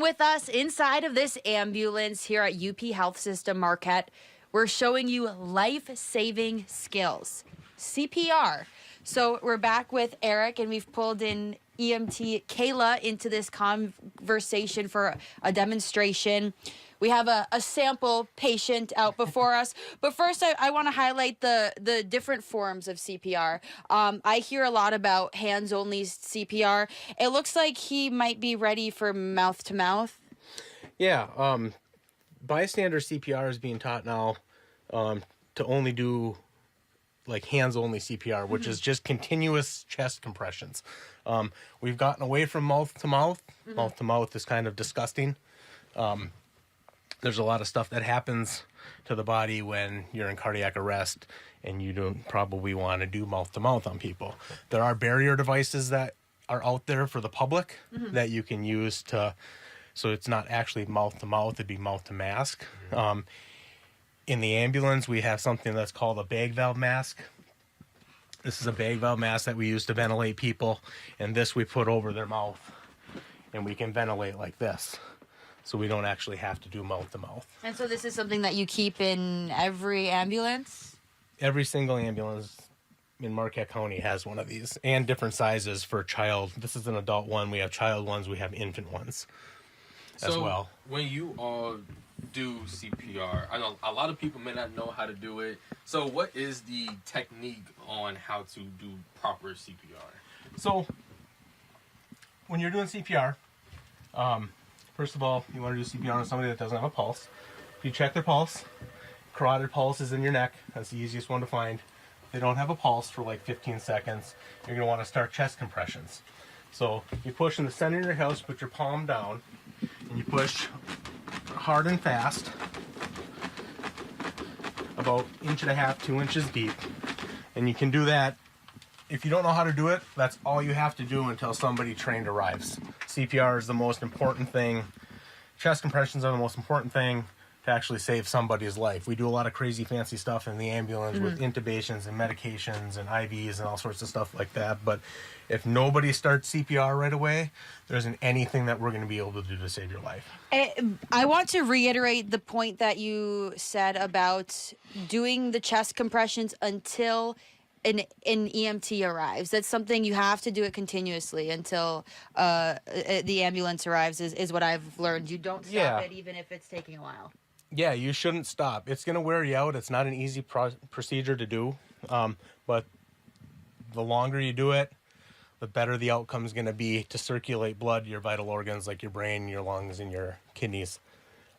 with us inside of this ambulance here at UP Health System Marquette. We're showing you life-saving skills, CPR. So we're back with Eric, and we've pulled in EMT Kayla into this conversation for a demonstration. We have a sample patient out before us. But first, I want to highlight the different forms of CPR. I hear a lot about hands-only CPR. It looks like he might be ready for mouth-to-mouth. Yeah, bystander CPR is being taught now to only do like hands-only CPR, which is just continuous chest compressions. We've gotten away from mouth-to-mouth. Mouth-to-mouth is kind of disgusting. There's a lot of stuff that happens to the body when you're in cardiac arrest, and you don't probably want to do mouth-to-mouth on people. There are barrier devices that are out there for the public that you can use to, so it's not actually mouth-to-mouth, it'd be mouth-to-mask. In the ambulance, we have something that's called a bag valve mask. This is a bag valve mask that we use to ventilate people, and this we put over their mouth, and we can ventilate like this. So we don't actually have to do mouth-to-mouth. And so this is something that you keep in every ambulance? Every single ambulance in Marquette County has one of these, and different sizes for child. This is an adult one. We have child ones. We have infant ones as well. When you all do CPR, I know a lot of people may not know how to do it. So what is the technique on how to do proper CPR? So when you're doing CPR, first of all, you want to do CPR on somebody that doesn't have a pulse. You check their pulse. Carotid pulse is in your neck. That's the easiest one to find. If they don't have a pulse for like 15 seconds, you're going to want to start chest compressions. So you push in the center of your house, put your palm down, and you push hard and fast, about 1.5 inches, 2 inches deep. And you can do that. If you don't know how to do it, that's all you have to do until somebody trained arrives. CPR is the most important thing. Chest compressions are the most important thing to actually save somebody's life. We do a lot of crazy fancy stuff in the ambulance with intubations and medications and IVs and all sorts of stuff like that. But if nobody starts CPR right away, there isn't anything that we're going to be able to do to save your life. I want to reiterate the point that you said about doing the chest compressions until an EMT arrives. That's something you have to do it continuously until the ambulance arrives is what I've learned. You don't stop it even if it's taking a while. Yeah, you shouldn't stop. It's going to wear you out. It's not an easy procedure to do, but the longer you do it, the better the outcome is going to be to circulate blood to your vital organs like your brain, your lungs, and your kidneys.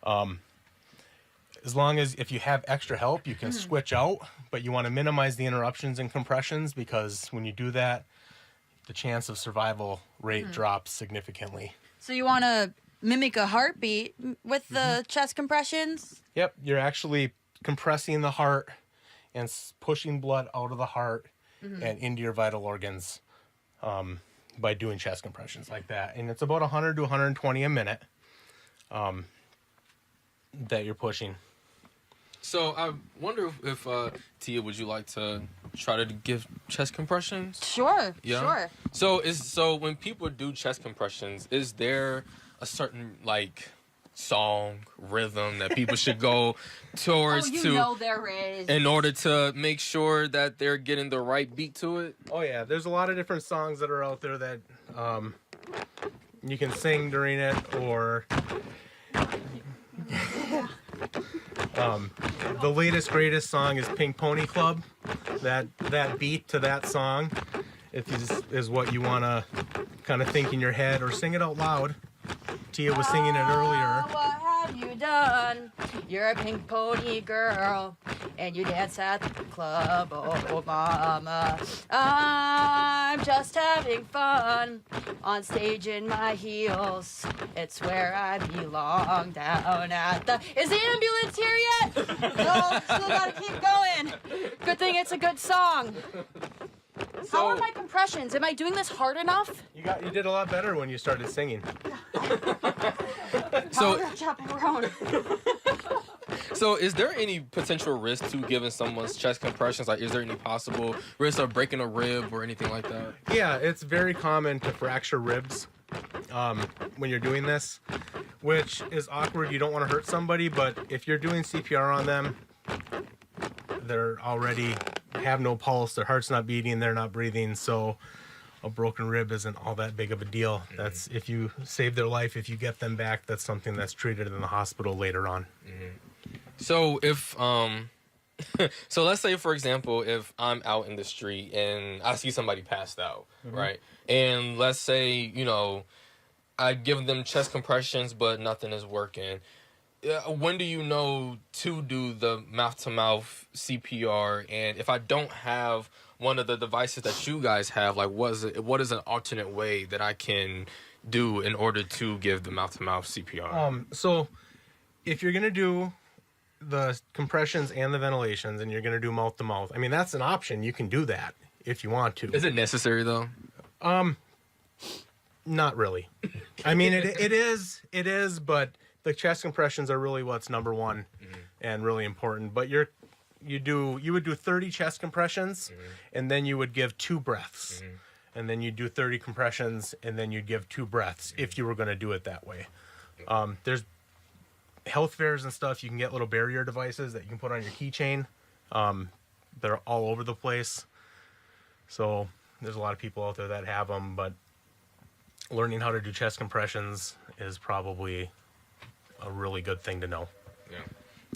As long as if you have extra help, you can switch out, but you want to minimize the interruptions and compressions, because when you do that, the chance of survival rate drops significantly. So you want to mimic a heartbeat with the chest compressions? Yep, you're actually compressing the heart and pushing blood out of the heart and into your vital organs by doing chest compressions like that. And it's about 100 to 120 a minute that you're pushing. So I wonder if Tia, would you like to try to give chest compressions? Sure, Yeah. sure. So when people do chest compressions, is there a certain like song, rhythm that people should go towards There is. in order to make sure that they're getting the right beat to it? Oh yeah, there's a lot of different songs that are out there that you can sing during it, or the latest greatest song is Pink Pony Club. That beat to that song is what you want to kind of think in your head or sing it out loud. Tia was singing it earlier. What have you done? You're a pink pony girl, and you dance at the club. Oh, mama, I'm just having fun on stage in my heels. It's where I belong, down at the... Is the ambulance here yet? No, still gotta keep going. Good thing it's a good song. How are my compressions? Am I doing this hard enough? You did a lot better when you started singing. So is there any potential risk to giving someone's chest compressions? Like, is there any possible risk of breaking a rib or anything like that? Yeah, it's very common to fracture ribs when you're doing this. which is awkward. You don't want to hurt somebody, but if you're doing CPR on them, they're already have no pulse, their heart's not beating, they're not breathing, so a broken rib isn't all that big of a deal. That's if you save their life, if you get them back, that's something that's treated in the hospital later on. So if so let's say, for example, if I'm out in the street and I see somebody passed out, right? And let's say, you know, I give them chest compressions, but nothing is working. When do you know to do the mouth-to-mouth CPR? And if I don't have one of the devices that you guys have, like what is an alternate way that I can do in order to give the mouth-to-mouth CPR? So if you're going to do the compressions and the ventilations and you're going to do mouth-to-mouth, I mean, that's an option. You can do that if you want to. Is it necessary, though? Not really. I mean, it is, but the chest compressions are really what's number one and really important. But you would do 30 chest compressions and then you would give 2 breaths. And then you do 30 compressions and then you'd give 2 breaths if you were going to do it that way. There's health fairs and stuff. You can get little barrier devices that you can put on your keychain. They're all over the place. So there's a lot of people out there that have them, but learning how to do chest compressions is probably a really good thing to know. Yeah.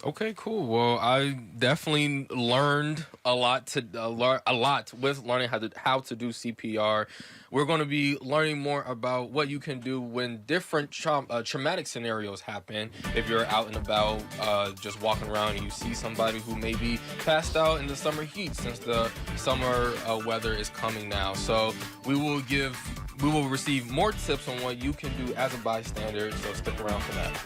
Okay, cool. Well, I definitely learned a lot with learning how to do CPR. We're going to be learning more about what you can do when different traumatic scenarios happen. If you're out and about, just walking around and you see somebody who may be passed out in the summer heat, since the summer weather is coming now. So we will receive more tips on what you can do as a bystander. So stick around for that.